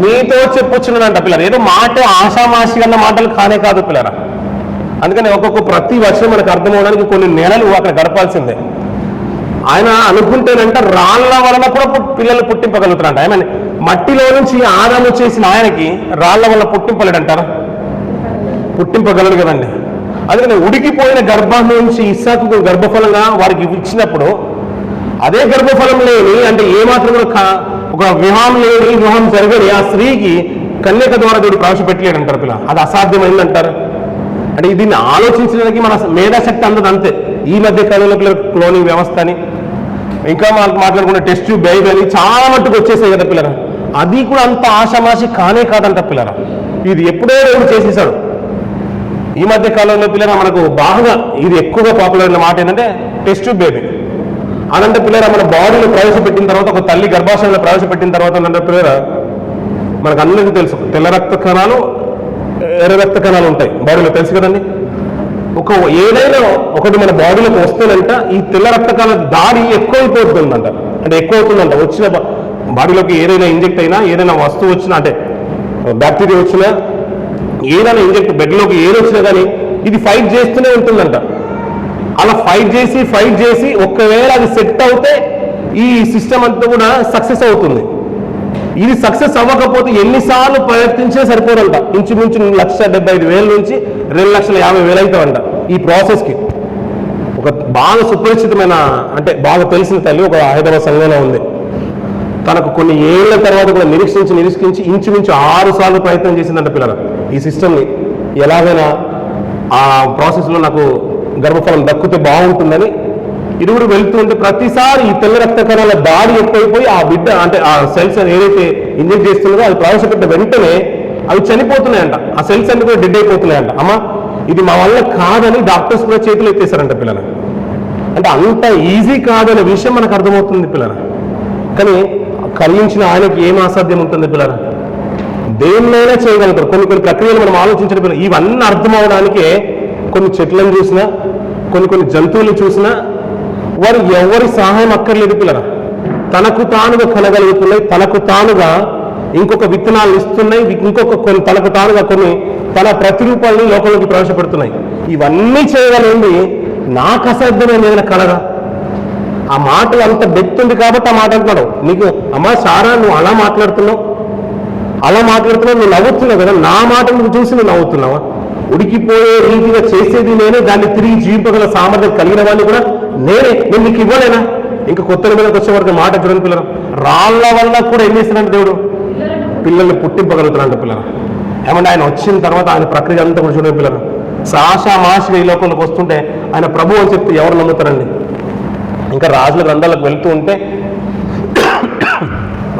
మీతో చెప్పుచున్నాడంట పిల్లలు. ఏదో మాట ఆషామాషి అన్న మాటలు కానే కాదు పిల్లరా. అందుకని ఒక్కొక్క ప్రతి వర్షం మనకు అర్థమవడానికి కొన్ని నెలలు అక్కడ గడపాల్సిందే. ఆయన అనుకుంటేనంట రాళ్ల వలన కూడా పిల్లలు పుట్టింపగలుగుతారంట. ఏమని మట్టిలో నుంచి ఆదాము చేసిన ఆయనకి రాళ్ల వల్ల పుట్టింపలేడంటారా? పుట్టింపగలడు కదండి. అందుకని ఉడికిపోయిన గర్భం నుంచి ఇస్సాకు గర్భఫలంగా వారికి ఇచ్చినప్పుడు అదే గర్భఫలం లేని, అంటే ఏమాత్రం ఒక వివాహం లేని, వివాహం జరగని ఆ స్త్రీకి కన్యక ద్వారా దేవుడు ప్రవేశపెట్టలేడంటారు పిల్ల. అది అసాధ్యమైందంటారు. అంటే దీన్ని ఆలోచించడానికి మన మేధాశక్తి అందదు అంతే. ఈ మధ్య కాలంలో క్లోనింగ్ వ్యవస్థ అని, ఇంకా మాట్లాడుకున్న టెస్ట్ ట్యూబ్ బేబీ అని చాలా మట్టుకు వచ్చేసాయి కదా పిల్లరా. అది కూడా అంత ఆషామాషి కానే కాదంట పిల్లరా. ఇది ఎప్పుడో దేవుడు చేసేసాడు. ఈ మధ్య కాలంలో పిల్లరా మనకు బాగా ఇది ఎక్కువగా పాపులర్ అయిన మాట ఏంటంటే టెస్ట్ ట్యూబ్ బేబీ. అదంటే పిల్లరా మన బాడీలో ప్రవేశపెట్టిన తర్వాత, ఒక తల్లి గర్భాశయంలో ప్రవేశపెట్టిన తర్వాత అంటే పిల్లరా మనకు అందరికీ తెలుసు, తెల్ల రక్త కణాలు, ఎర్ర రక్త కణాలు ఉంటాయి బాడీలో, తెలుసు కదండి. ఏదైనా ఒకటి మన బాడీలోకి వస్తేనంట ఈ తెల్ల రక్త కణాల దాడి ఎక్కువైపోతుందంట. అంటే ఎక్కువ అవుతుందంట. వచ్చిన బాడీలోకి ఏదైనా ఇంజెక్ట్ అయినా, ఏదైనా వస్తువు వచ్చినా, అంటే బ్యాక్టీరియా వచ్చినా, ఏదైనా ఇంజెక్ట్ బెడ్లోకి ఏది వచ్చినా కానీ ఇది ఫైట్ చేస్తూనే ఉంటుందంట. అలా ఫైట్ చేసి ఒకవేళ అది సెట్ అవుతే ఈ సిస్టమ్ అంతా కూడా సక్సెస్ అవుతుంది. ఇది సక్సెస్ అవ్వకపోతే ఎన్నిసార్లు ప్రయత్నించే సరిపోదంట. ఇంచుమించు 1,75,000 నుంచి 2,50,000 అవుతామంట ఈ ప్రాసెస్కి. ఒక బాగా సుపరిచితమైన, అంటే బాగా తెలిసిన తల్లి ఒక హైదరాబాద్ సంఘంలో ఉంది. తనకు కొన్ని ఏళ్ల తర్వాత కూడా నిరీక్షించి ఇంచుమించు 6 సార్లు ప్రయత్నం చేసిందంట పిల్లలు ఈ సిస్టమ్ని ఎలాగైనా ఆ ప్రాసెస్లో నాకు గర్భఫలం దక్కితే బాగుంటుందని. ఇరువురు వెళ్తుంటే ప్రతిసారి ఈ తెల్ల రక్త కణాల దాడి ఎక్కువైపోయి ఆ బిడ్డ, అంటే ఆ సెల్స్ ఏదైతే ఇంజెక్ట్ చేస్తుందో అది ప్రవేశపెట్టిన వెంటనే అవి చనిపోతున్నాయంట. ఆ సెల్స్ అన్ని కూడా డెడ్ అయిపోతున్నాయంట. అమ్మ, ఇది మా వల్ల కాదని డాక్టర్స్ కూడా చేతులు ఎత్తేసారంట పిల్లలు. అంటే అంత ఈజీ కాదనే విషయం మనకు అర్థమవుతుంది పిల్లలు. కానీ కలిగించిన ఆయనకి ఏం అసాధ్యం ఉంటుంది పిల్లలు? దేన్నైనా చేయగలుగుతారు. కొన్ని ప్రక్రియలు మనం ఆలోచించడం పిల్లలు. ఇవన్నీ అర్థం అవడానికే కొన్ని చెట్లను చూసినా, కొన్ని జంతువులు చూసినా వారు ఎవరి సహాయం అక్కర్లేదు పిల్లల. తనకు తానుగా కనగలుగుతున్నాయి, తనకు తానుగా ఇంకొక విత్తనాలు ఇస్తున్నాయి, ఇంకొక కొన్ని తనకు తానుగా కొన్ని తన ప్రతిరూపాలని లోకంలోకి ప్రవేశపెడుతున్నాయి. ఇవన్నీ చేయగలిగింది నాకు అసాధ్యమైన ఏదైనా కలగా. ఆ మాట అంత డెప్త్ ఉంది కాబట్టి ఆ మాట అంటున్నాడు. నీకు అమ్మా సారా నువ్వు అలా మాట్లాడుతున్నావు నువ్వు నవ్వుతున్నావు కదా, నా మాట నువ్వు చూసి నువ్వు నవ్వుతున్నావా? ఉడికిపోయే రీతిగా చేసేది నేనే, దాన్ని తిరిగి జీవింపగల సామర్థ్యం కలిగిన వాడిని కూడా నేనే, నేను నీకు ఇవ్వలేనా? ఇంకా కొత్త మీదకి వచ్చే వరకు మాట చూడండి పిల్లలు, రాళ్ల వల్ల కూడా ఏం చేస్తున్నాడు దేవుడు? పిల్లల్ని పుట్టింపగలుగుతున్నాడు పిల్లలు. ఏమంటే ఆయన వచ్చిన తర్వాత ఆయన ప్రక్రియ అంతా కూడా చూడండి పిల్లలు. సాషామాషిగా ఈ లోకంలోకి వస్తుంటే ఆయన ప్రభు అని చెప్తే ఎవరు నమ్ముతారండి? ఇంకా రాజుల గ్రంథాలకు వెళ్తూ ఉంటే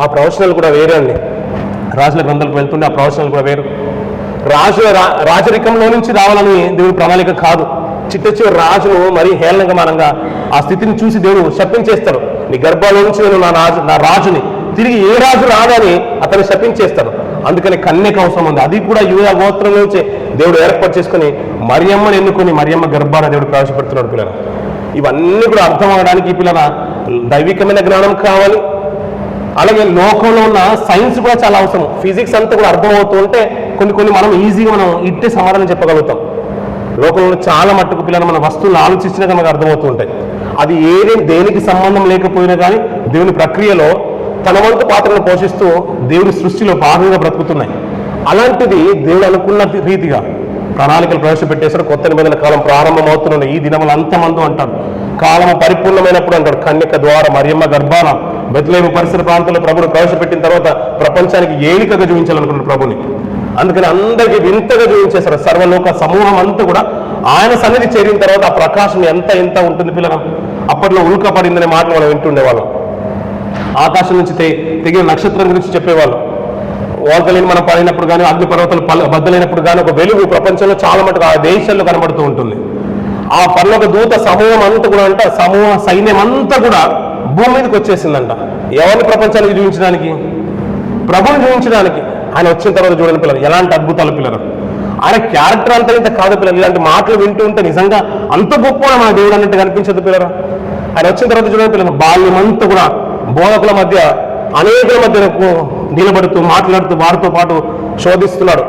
ఆ ప్రవచనాలు కూడా వేరే అండి. రాజుల గ్రంథాలకు వెళ్తుంటే ఆ ప్రవచనాలు కూడా వేరు. రాజరికంలో నుంచి రావాలని దేవుడి ప్రణాళిక కాదు. చిట్ట రాజును మరీ హేళనగమానంగా ఆ స్థితిని చూసి దేవుడు శపించేస్తాడు. నీ గర్భంలో నుంచి నేను నా రాజుని తిరిగి ఏ రాజు రాదని అతన్ని శపించేస్తాడు. అందుకని కన్యక అవసరం ఉంది. అది కూడా యూదా గోత్రం నుంచి దేవుడు ఏర్పాటు చేసుకుని మరియమ్మని ఎన్నుకొని మరియమ్మ గర్భాన దేవుడు ప్రవేశపెడుతున్నాడు పిల్లలు. ఇవన్నీ కూడా అర్థం అవడానికి పిల్లల దైవికమైన జ్ఞానం కావాలి. అలాగే లోకంలో ఉన్న సైన్స్ కూడా చాలా అవసరం. ఫిజిక్స్ అంతా కూడా అర్థమవుతూ ఉంటే కొన్ని మనం ఈజీగా మనం ఇట్టే సమాధానం చెప్పగలుగుతాం. లోకంలో చాలా మట్టుకు పిల్లలు మన వస్తువులను ఆలోచించినా మనకు అర్థమవుతూ ఉంటాయి. అది దేనికి సంబంధం లేకపోయినా కానీ దేవుని ప్రక్రియలో తన వంతు పాత్రను పోషిస్తూ దేవుని సృష్టిలో భాగంగా బ్రతుకుతున్నాయి. అలాంటిది దేవుడు అనుకున్న రీతిగా ప్రణాళికలు ప్రవేశపెట్టేశారు. కొత్త నిబంధన కాలం ప్రారంభమవుతున్న ఈ దినములు అంతమందు అంటాడు. కాలము పరిపూర్ణమైనప్పుడు అంటాడు. కన్యక ద్వారా మరియమ్మ గర్భాన బెత్లెహేము పరిసర ప్రాంతంలో ప్రభుని ప్రవేశపెట్టిన తర్వాత ప్రపంచానికి ఏలికగా చూపించాలనుకున్నాడు ప్రభుని. అందుకని అందరికీ వింతగా చూపించేశారు. సర్వలోక సమూహం అంతా కూడా ఆయన సన్నిధి చేరిన తర్వాత ఆ ప్రకాశం ఎంత ఉంటుంది పిల్లలు. అప్పట్లో ఉల్క పడిందనే మాటలు మనం వింటుండేవాళ్ళం. ఆకాశం నుంచి తెగిన నక్షత్రం గురించి చెప్పేవాళ్ళు. వాల్కలేని మనం పడినప్పుడు కానీ అగ్నిపర్వతాలు బద్దలైనప్పుడు కానీ ఒక వెలుగు ప్రపంచంలో చాలా మటుకు ఆ దేశాల్లో కనబడుతూ ఉంటుంది. ఆ పర్లోక దూత సమూహం అంతా కూడా అంట, సమూహ సైన్యం అంతా కూడా భూమి మీదకి వచ్చేసిందంట. ఎవరిని ప్రపంచానికి చూపించడానికి? ప్రభుని చూపించడానికి. ఆయన వచ్చిన తర్వాత చూడండి పిల్లలు ఎలాంటి అద్భుతాలు పిల్లలు. ఆయన క్యారెక్టర్ అంతా ఇంత కాదు పిల్లలు. ఇలాంటి మాటలు వింటూ ఉంటే నిజంగా అంత గొప్ప మన దేవుడు అన్నట్టు కనిపించదు పిల్లలు. ఆయన వచ్చిన తర్వాత చూడండి పిల్లలు బాల్యం అంతా కూడా బోధకుల మధ్య అనేకుల మధ్య నిలబడుతూ మాట్లాడుతూ వారితో పాటు శోధిస్తున్నాడు.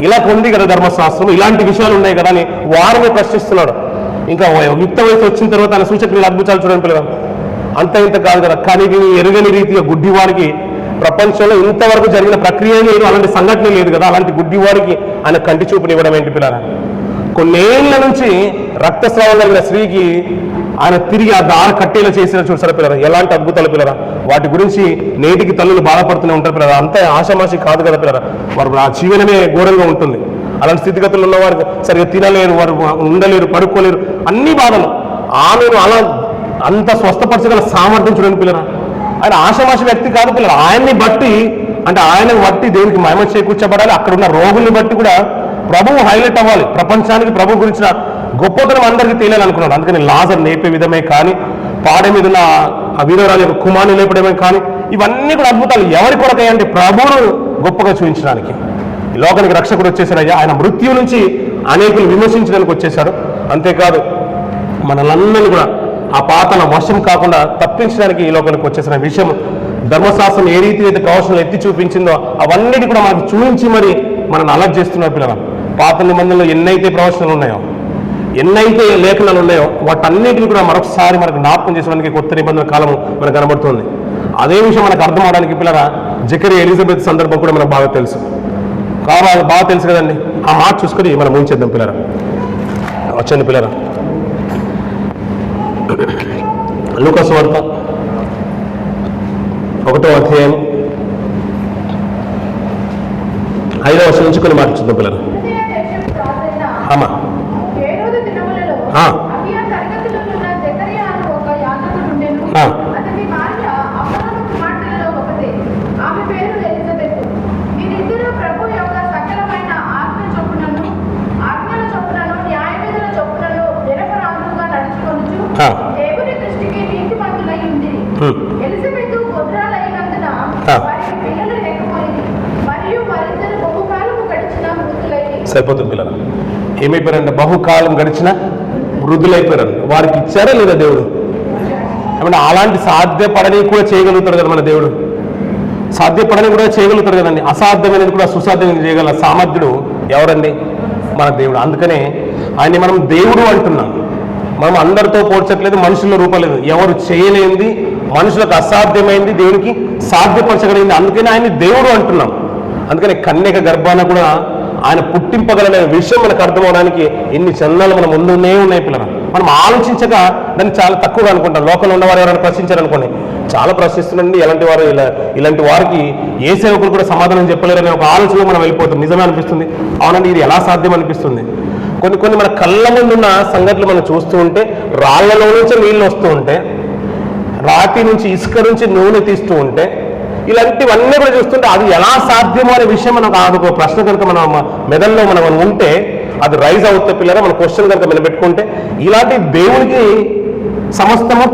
ఇలా పొంది కదా ధర్మశాస్త్రం, ఇలాంటి విషయాలు ఉన్నాయి కదా అని వారిని ప్రశ్నిస్తున్నాడు. ఇంకా యుక్త వయసు వచ్చిన తర్వాత ఆయన సూచక్రియలు అద్భుతాలు చూడండి పిల్లలు. అంత ఇంత కాదు కదా, కానీ ఎరుగని రీతిగా గుడ్డివాడికి ప్రపంచంలో ఇంతవరకు జరిగిన ప్రక్రియ లేదు, అలాంటి సంఘటన లేదు కదా. అలాంటి గుడ్డివాడికి ఆయన కంటి చూపునివ్వడం ఏంటి పిల్లల? కొన్నేళ్ల నుంచి రక్తస్రావం కలిగిన స్త్రీకి ఆయన తిరిగి ఆ దార కట్టేలా చేసిన చూసారు పిల్లరా. ఎలాంటి అద్భుతాలు పిల్లరా. వాటి గురించి నేటికి తల్లులు బాధపడుతూనే ఉంటారు పిల్లరా. అంతే ఆషామాషి కాదు కదా పిల్లరా. వారు ఆ జీవనమే ఘోరంగా ఉంటుంది. అలాంటి స్థితిగతులు ఉన్నవారు సరిగ్గా తినలేరు, వారు ఉండలేరు, పడుకోలేరు, అన్ని బాధలు. ఆమెను అలా అంత స్వస్థపరచగల సామర్థ్యం చూడండి పిల్లరా. ఆయన ఆషామాషి వ్యక్తి కాదు పిల్లరా. ఆయన్ని బట్టి అంటే ఆయనను బట్టి దేవునికి మహిమ చేకూర్చబడాలి. అక్కడ ఉన్న రోగుల్ని బట్టి కూడా ప్రభువు హైలైట్ అవ్వాలి. ప్రపంచానికి ప్రభు గురించిన గొప్పతనం అందరికీ తెలియాలనుకున్నాడు. అందుకని లాజర్ లేపే విధమే కానీ, పాడే మీద ఉన్న ఆ వీరరాజు యొక్క కుమారుని లేపడమే కానీ, ఇవన్నీ కూడా అద్భుతాలు ఎవరి కొరకై అంటే ప్రభువును గొప్పగా చూపించడానికి. ఈ లోకానికి రక్షకుడు వచ్చేసారయ్యా. ఆయన మృత్యు నుంచి అనేకులు విమర్శించడానికి వచ్చేశాడు. అంతేకాదు మనలందరినీ కూడా ఆ పాతన వశం కాకుండా తప్పించడానికి ఈ లోకానికి వచ్చేసిన విషయం ధర్మశాస్త్రం ఏ రీతి అయితే ప్రవచనాలు ఎత్తి చూపించిందో అవన్నిటి కూడా మనకు చూపించి మరి మనల్ని అలర్ట్ చేస్తున్నారు పిల్లలు. పాత నిబంధనలో ఎన్నైతే ప్రవచనాలు ఉన్నాయో, ఎన్నైతే లేఖనాలు ఉన్నాయో వాటన్నిటిని కూడా మరొకసారి మనకు జ్ఞాపకం చేసడానికి కొత్త నిబంధన కాలం మనకు కనబడుతుంది. అదే విషయం మనకు అర్థం అవడానికి పిల్లల జకరియా ఎలిజబెత్ సందర్భం కూడా మనకు బాగా తెలుసు. బాగా తెలుసు కదండి. ఆ మాట చూసుకొని మనం ఊహించేద్దాం పిల్లరా. వచ్చండి పిల్లరా. లూకా సువార్త 1వ అధ్యాయం 5వ వచనం నుంచి కొన్ని మాట చూద్దాం పిల్లరా. అమ్మా సరిపోతుంది పిల్లలు. ఏమైపోయారంటే బహుకాలం గడిచిన వృద్ధులైపోయారు. వారికి ఇచ్చారా లేదా దేవుడు? ఏమంటే అలాంటి సాధ్యపడని కూడా చేయగలుగుతాడు కదా మన దేవుడు. సాధ్యపడని కూడా చేయగలుగుతారు కదండి. అసాధ్యమైనది కూడా సుసాధ్యమైనది చేయగల సామర్థ్యుడు ఎవరండి? మన దేవుడు. అందుకనే ఆయన్ని మనం దేవుడు అంటున్నాం. మనం అందరితో పోల్చట్లేదు, మనుషుల్లో రూపలేదు. ఎవరు చేయలేనిది, మనుషులకు అసాధ్యమైంది దేవునికి సాధ్యపరచగలిగింది. అందుకని ఆయన్ని దేవుడు అంటున్నాం. అందుకని కన్యక గర్భాన కూడా ఆయన పుట్టింపగలనే విషయం మనకు అర్థమవడానికి ఎన్ని చందాలు మన ముందునే ఉన్నాయి పిల్లలు. మనం ఆలోచించక దాన్ని చాలా తక్కువగా అనుకుంటాం. లోకంలో ఉన్నవారు ఎవరైనా ప్రశ్నించారనుకోండి, చాలా ప్రశ్నిస్తుండండి, ఇలాంటి వారికి ఏ సేవకులు కూడా సమాధానం చెప్పలేరనే ఒక ఆలోచనలో మనం వెళ్ళిపోతాం. నిజమే అనిపిస్తుంది, అవునండి ఇది ఎలా సాధ్యం అనిపిస్తుంది. కొన్ని మన కళ్ళ ముందున్న సంఘటనలు మనం చూస్తూ ఉంటే, రాళ్లలో నుంచి నీళ్ళు వస్తూ ఉంటే, రాతి నుంచి ఇసుక నుంచి నూనె తీస్తూ ఉంటే, ఇలాంటివన్నీ కూడా చూస్తుంటే అది ఎలా సాధ్యమో అనే విషయం మనకు అదొక ప్రశ్న కనుక మన మెదల్లో మనం ఉంటే అది రైజ్ అవుతే పిల్లలు మన క్వశ్చన్ కనుక మనం పెట్టుకుంటే, ఇలాంటి దేవునికి సమస్తము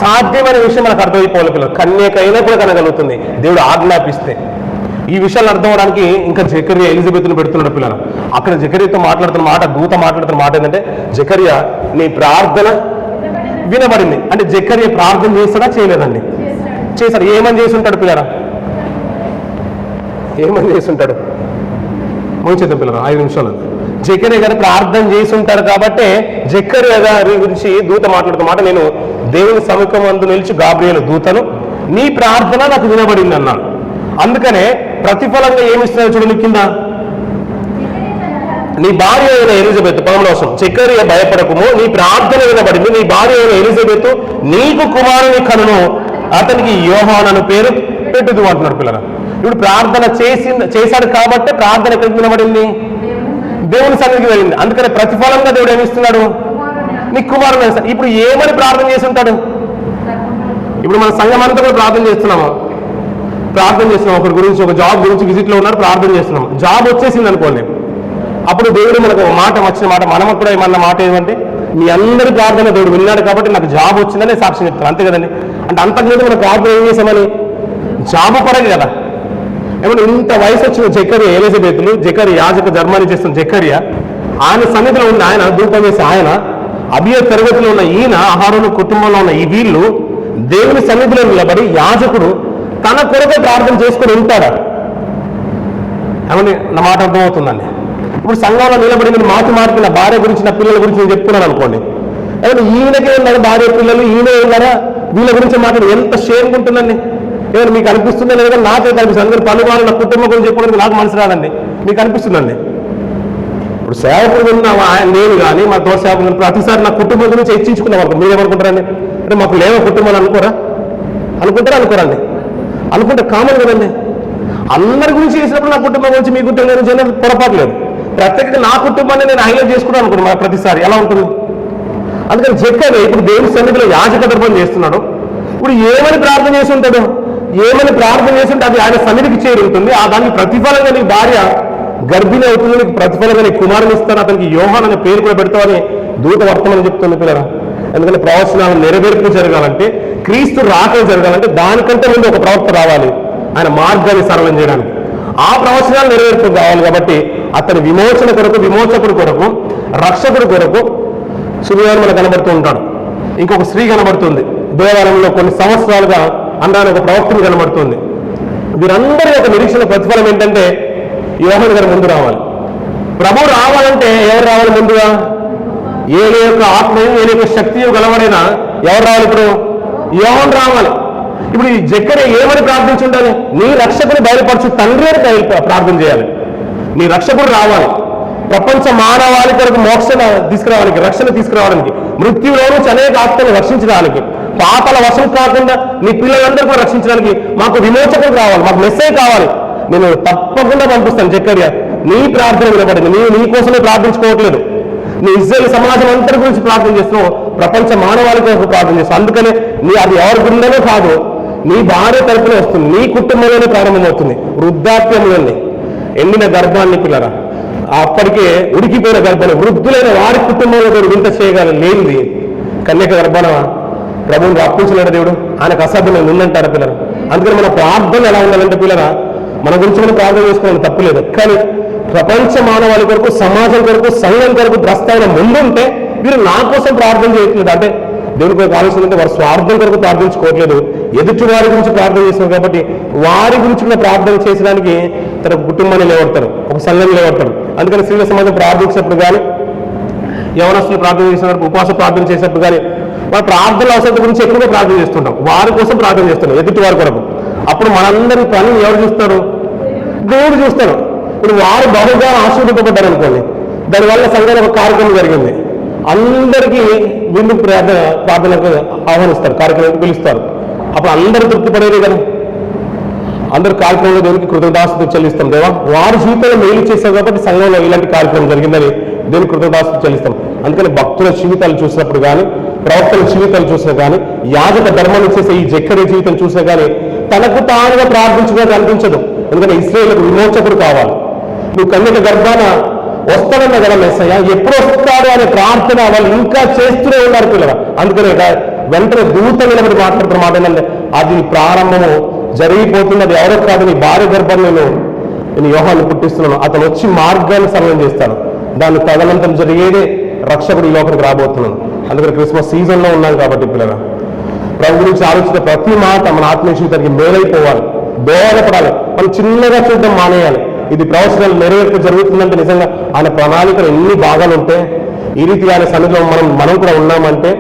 సాధ్యమైన విషయం మనకు అర్థమైపోవాలి పిల్లలు. కన్యకైనా కూడా కనగలుగుతుంది దేవుడు ఆజ్ఞాపిస్తే. ఈ విషయాలు అర్థం అవడానికి ఇంకా జకర్యా ఎలిజబెత్ను పెడుతున్నాడు పిల్లలు. అక్కడ జకర్యాతో మాట్లాడుతున్న మాట, దూత మాట్లాడుతున్న మాట ఏంటంటే, జకర్యా నీ ప్రార్థన వినబడింది. అంటే జకర్యా ప్రార్థన చేస్తాడా చేయలేదండి? చేశాడు. ఏమని చేసి ఉంటాడు పిల్లరా? ఏమని చేసి ఉంటాడు? మంచిది పిల్లరా, 5 నిమిషాలు. జకర్యా గారు ప్రార్థన చేసి ఉంటారు కాబట్టి జకర్యా గారి గురించి దూత మాట్లాడుతున్న మాట, నేను దేవుని సముఖం అందు నిలిచి గాబ్రియేలు దూతను, నీ ప్రార్థన నాకు వినబడింది అన్నాడు. అందుకనే ప్రతిఫలంగా ఏమిస్తున్నాడు చూడండి కింద, నీ భార్య అయిన ఎలిజబెత్ 11వ వచనం, జకర్యా భయపడకుము, నీ ప్రార్థన వినబడింది, నీ భార్య అయిన ఎలిజబెత్ నీకు కుమారుని కనును, అతనికి యోహాను పేరు పెట్టుదు అంటున్నాడు పిల్లలు. ఇప్పుడు ప్రార్థన చేశాడు కాబట్టి ప్రార్థన ఎక్కడికి వినబడింది? దేవుని సన్నిధికి వెళ్ళింది. అందుకని ప్రతిఫలంగా దేవుడు ఏమిస్తున్నాడు? నీ కుమారుని వేస్తాడు. ఇప్పుడు ఏమని ప్రార్థన చేసి ఉంటాడు? ఇప్పుడు మన సంఘం అంతా కూడా ప్రార్థన చేస్తున్నాం. ఒకరి గురించి, ఒక జాబ్ గురించి విజిట్లో ఉన్నారు, ప్రార్థన చేస్తున్నాం. జాబ్ వచ్చేసింది అనుకోండి, అప్పుడు దేవుడు మనకు మాట వచ్చిన మాట, మనం కూడా ఏమన్నా మాట ఏమంటే, మీ అందరి ప్రార్థన దేవుడు విన్నాడు కాబట్టి నాకు జాబ్ వచ్చిందని సాక్ష్యం చెప్తాను. అంతే కదండి. అంటే అంతకుముందు మన ప్రార్థన ఏం చేసామని? జాబు పరగ కదా. ఏమన్నా ఇంత వయసు వచ్చిన జకర్యా ఎలిజబెత్లు, జకర్యా యాజక ధర్మాన్ని చేస్తున్న జకర్యా, ఆయన సన్నిధిలో ఉన్న ఆయన, ధూపం వేసి ఆయన, అభియ తరగతిలో ఉన్న ఈయన, ఆహారంలో కుటుంబంలో ఉన్న ఈ వీళ్ళు దేవుని సన్నిధిలో నిలబడి యాజకుడు తన కొరకే ప్రార్థన చేసుకుని ఉంటాడా? ఏమని నా మాట అర్థమవుతుందండి. ఇప్పుడు సంఘంలో నిలబడి నేను మార్చి నా భార్య గురించి, నా పిల్లల గురించి నేను చెప్తున్నాను అనుకోండి, ఏమన్నా ఈయనకే ఉన్నారు భార్య పిల్లలు, ఈయనే ఉన్నారా, వీళ్ళ గురించి మాట్లాడి ఎంత షేమ్ ఉంటుందండి. ఏమైనా మీకు అనిపిస్తుందా లేదా? నాకైతే అనిపిస్తుంది. అందరూ పనువారు నా కుటుంబం గురించి చెప్పడానికి నాకు మనసు రాదండి, మీకు అనిపిస్తుందండి. ఇప్పుడు సేవకుడు ఉన్న నేను కానీ మా తోట సేవకులు ప్రతిసారి నా కుటుంబం గురించి హెచ్చించుకున్నాం అనుకో, మీరేమనుకుంటారండి? అంటే మాకు లేవ కుటుంబాలు అనుకోరండి. అనుకుంటే కామన్ కదండి. అందరి గురించి చేసినప్పుడు నా కుటుంబం గురించి, మీ కుటుంబం గురించి పొరపాటు లేదు. ప్రత్యేకంగా నా కుటుంబాన్ని నేను హైలైట్ చేసుకుంటాను అనుకున్నాను ప్రతిసారి. ఎలా ఉంటుంది? అందుకని జకర్యా ఇప్పుడు దేవుని సన్నిధిలో యాజక ధర్మం చేస్తున్నాడు. ఇప్పుడు ఏమని ప్రార్థన చేసి ఉంటాడు? ఏమని ప్రార్థన చేసి ఉంటే అది ఆయన సన్నిధికి చేరి ఉంటుంది. ఆ దానికి ప్రతిఫలంగా నీ భార్య గర్భిణి అవుతుంది, నీకు ప్రతిఫలంగా నీ కుమారుని ఇస్తాను, అతనికి యోహాను అనే పేరు కూడా పెడతామని దూత వర్తమానం చెప్తుంది పిల్లరా. ఎందుకంటే ప్రవచనాలు నెరవేర్పు జరగాలంటే, క్రీస్తు రాకలు జరగాలంటే దానికంటే ముందు ఒక ప్రవక్త రావాలి ఆయన మార్గాన్ని సరళం చేయడానికి. ఆ ప్రవచనాలు నెరవేర్పు కావాలి కాబట్టి అతని విమోచన కొరకు, విమోచకుడి కొరకు, రక్షకుడి కొరకు సువిధానం మనకు కనబడుతూ ఉంటాడు. ఇంకొక స్త్రీ కనబడుతుంది దేవాలయంలో కొన్ని సంవత్సరాలుగా అన్నాను, ఒక ప్రవక్తని కనబడుతుంది. వీరందరి యొక్క నిరీక్షణ ప్రతిఫలం ఏంటంటే యోహాను గారు ముందు రావాలి. ప్రభు రావాలంటే ఎవరు రావాలి ముందుగా? ఏలి యొక్క ఆత్మయు ఏలి యొక్క శక్తియు గలవాడైనా ఎవరు రావాలి? ఇప్పుడు యోహాను రావాలి. ఇప్పుడు ఈ జకర్యా ఏమని ప్రార్థించి ఉండాలి? నీ రక్షకుని బయలుపరచు తండ్రి అని ప్రార్థన చేయాలి. నీ రక్షకుడు రావాలి, ప్రపంచ మానవాళి కొరకు మోక్షణ తీసుకురావడానికి, రక్షణ తీసుకురావడానికి, మృత్యులో నుంచి అనేక ఆత్మలను రక్షించడానికి, పాపల వశం కాకుండా నీ పిల్లలందరూ కూడా రక్షించడానికి మాకు విమోచకుడు కావాలి, మాకు మెస్సేజ్ కావాలి. నేను తప్పకుండా పంపిస్తాను. జకర్యా నీ ప్రార్థన వినబడింది. నీ కోసమే ప్రార్థించుకోవట్లేదు, నీ ఇజ్రాయేల్ సమాజం అంతటి గురించి ప్రార్థన చేస్తున్నావు, ప్రపంచ మానవాళి కొరకు ప్రార్థన చేస్తావు. అందుకనే అది ఎవరి గుండెనే కాదు, నీ భార్య తరపునే వస్తుంది, నీ కుటుంబంలోనే ప్రారంభమవుతుంది. వృద్ధాప్యంలోనే ఎండిన గర్భాన్ని పిల్లరా, అప్పటికే ఉడికిపోయిన గర్భాన్ని వృద్ధులైన వారి కుటుంబంలో కూడా వింత చేయగలేనిది కన్యక గర్భాన ప్రభువుని రప్పించలేడు దేవుడు. ఆయనకు అసాధ్యమైన ఉందంటారా పిల్లరా? అందుకని మన ప్రార్థన ఎలా ఉండాలంటే పిల్లరా, మన గురించి మనం ప్రార్థన చేసుకోవడం తప్పులేదు, కానీ ప్రపంచ మానవాళి కొరకు, సమాజం కొరకు, సంఘం కొరకు ప్రస్తావన ముందుంటే వీరు నా కోసం ప్రార్థన చేయట్లేదు. అంటే దేవుడి కొరకు ఆలోచన ఉంటే వారు స్వార్థం కొరకు ప్రార్థించుకోవట్లేదు, ఎదుటి వారి గురించి ప్రార్థన చేస్తున్నాడు కాబట్టి వారి గురించి కూడా ప్రార్థన చేసడానికి తన కుటుంబాన్ని లేవడతారు, ఒక సంఘం లేవడతారు. అందుకని స్త్రీల సమాజం ప్రార్థించినప్పుడు కానీ, యవనస్తులు ప్రార్థన చేసినప్పుడు, ఉపవాస ప్రార్థన చేసినప్పుడు కానీ వాళ్ళ ప్రార్థనల అవసరం గురించి ఎక్కువగా ప్రార్థన చేస్తుంటాం. వారి కోసం ప్రార్థన చేస్తున్నాం, ఎదుటి వారి కొరకు. అప్పుడు మనందరి పని ఎవరు చూస్తారు? దేవుడు చూస్తాడు. ఇప్పుడు వారు బహుగా ఆశీర్వదింపబడ్డారు అనుకోండి, దానివల్ల సంఘంలో ఒక కార్యక్రమం జరిగింది, అందరికీ వీళ్ళు ప్రార్థనకు ఆహ్వానిస్తారు, కార్యక్రమానికి పిలుస్తారు. అప్పుడు అందరూ తృప్తి పడేదే కదా. అందరు కార్యక్రమంలో దేవునికి కృతజ్ఞతాస్తుతి చెల్లిస్తాం. దేవా వారి జీవితంలో మేలు చేశారు కాబట్టి సంఘంలో ఇలాంటి కార్యక్రమం జరిగిందని దేవునికి కృతజ్ఞతాస్తుతి చెల్లిస్తాం. అందుకని భక్తుల జీవితాలు చూసినప్పుడు కానీ, ప్రవక్తల జీవితాలు చూసినా కానీ, యాజక ధర్మాన్ని చేసే ఈ జక్కరి జీవితం చూసినా కానీ తనకు తానుగా ప్రార్థించుకోవడం అనిపించదు. ఎందుకంటే ఇశ్రాయేలుకు విమోచకుడు కావాలి. నువ్వు కన్యక గర్భాన వస్తాడన్న కదా మెస్సయ్య, ఎప్పుడు వస్తాడు అనే ప్రార్థన వాళ్ళు ఇంకా చేస్తూనే ఉన్నారు పిల్లలు. అందుకనే వెంటనే దూత నిలబడి మాట్లాడుతున్న మాట ఏంటంటే, అది ప్రారంభము జరిగిపోతున్నది ఎవరో కాదు, నీ భార్య గర్భంలో నేను యోహాన్ని పుట్టిస్తున్నాను, అతను వచ్చి మార్గాన్ని సరళం చేస్తాను, దాన్ని తదనంతరం జరిగేదే రక్షకుడు ఈ లోపలికి రాబోతున్నాను. అందుకని క్రిస్మస్ సీజన్లో ఉన్నాం కాబట్టి పిల్లల ప్రభు గురించి ఆలోచించే ప్రతి మాట మన ఆత్మీయ జీవితానికి మేలైపోవాలి, దోహదపడాలి. మనం చిన్నగా చూడడం మానేయాలి. ఇది ప్రవచనాలు నెరవేర్పు జరుగుతుందంటే నిజంగా ఆయన ప్రణాళికలు ఎన్ని భాగాలు ఉంటే, ఈ రీతి ఆయన సన్నిధిలో మనం కూడా ఉన్నామంటే,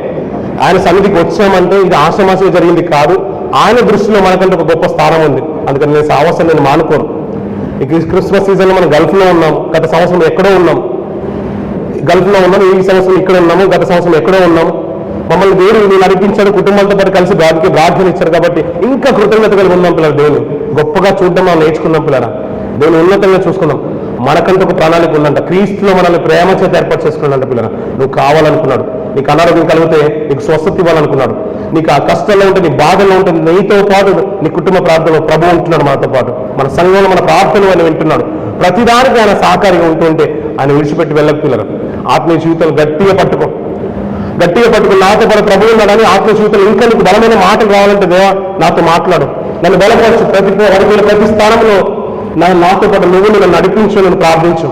ఆయన సన్నిధికి వచ్చామంటే ఇది ఆశమాసగా జరిగింది కాదు. ఆయన దృష్టిలో మనకంటే ఒక గొప్ప స్థానం ఉంది. అందుకని నేను సాహసం నేను మానుకోను. ఈ క్రిస్మస్ సీజన్లో మనం గల్ఫ్లో ఉన్నాం, గత సంవత్సరం ఎక్కడో ఉన్నాం, గల్ఫ్లో ఉన్నాం, ఈ సంవత్సరం ఇక్కడ ఉన్నాము, గత సంవత్సరం ఎక్కడో ఉన్నాము. మమ్మల్ని దేవుడు నేను నడిపించాడు, కుటుంబాలతో పాటు కలిసి గాడికి ప్రార్థన ఇచ్చారు కాబట్టి ఇంకా కృతజ్ఞత కలిగి ఉన్నాం పిల్లలు. దేవుని గొప్పగా చూడడం మనం నేర్చుకున్నాం పిల్లరా. దేవుని ఉన్నతంగా చూసుకుందాం. మనకంటూ ఒక ప్రణాళిక ఉందంట. క్రీస్తులో మనల్ని ప్రేమ చేత ఏర్పాటు చేసుకున్నాడంట పిల్లరా. నువ్వు కావాలనుకున్నాడు, నీకు అనారోగ్యం కలిగితే నీకు స్వస్థత ఇవ్వాలనుకున్నాడు, నీకు ఆ కష్టంలో ఉంటే, నీ బాధల్లో ఉంటే నీతో పాటు నీ కుటుంబ ప్రార్థనలో ప్రభు ఉంటున్నాడు, మనతో పాటు మన సంఘంలో మన ప్రార్థనలు ఆయన వింటున్నాడు. ప్రతిదానికి ఆయన సహకారిగా ఉంటుంటే ఆయన విడిచిపెట్టి వెళ్ళక పిల్లలు. ఆత్మీయ జీవితాలు గట్టిగా పట్టుకో, నాతో పాటు ప్రభు ఉన్నాడని ఆత్మీయ జీవితంలో ఇంకా నీకు బలమైన మాటలు రావాలంటే దేవా నాతో మాట్లాడు, నన్ను బలపరచు, ప్రతి స్థానంలో నాతో పాటు నువ్వు నన్ను నడిపించు, నన్ను ప్రార్థించు.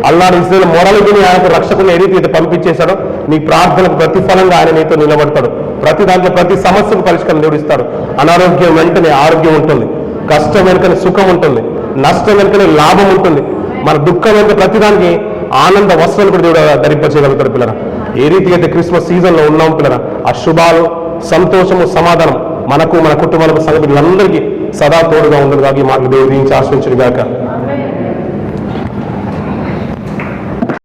అల్లాడు ఇశ్రాయేలు మొరలు విని ఆయనకు రక్షకుని ఏ రీతి అయితే పంపించేశాడో నీ ప్రార్థనకు ప్రతిఫలంగా ఆయన నీతో నిలబడతాడు. ప్రతి దాంట్లో ప్రతి సమస్యకు పరిష్కారం దేవుడిస్తాడు. అనారోగ్యం వెంటనే ఆరోగ్యం ఉంటుంది, కష్టం వెనుకనే సుఖం ఉంటుంది, నష్టం వెనుకనే లాభం ఉంటుంది, మన దుఃఖం వెనుక ప్రతిదానికి ఆనంద వస్త్రాలు కూడా దేవుడు ధరింపచేయగలుగుతాడు పిల్లరా. ఏ రీతి అయితే క్రిస్మస్ సీజన్లో ఉన్నాం పిల్లరా, ఆ శుభాలు, సంతోషము, సమాధానం మనకు, మన కుటుంబాలకు, సంగతులందరికీ సదా తోడుగా ఉండదు కాక ఈ మాటలు దేవుడు దీనికి ఆశ్రయించడు గాక.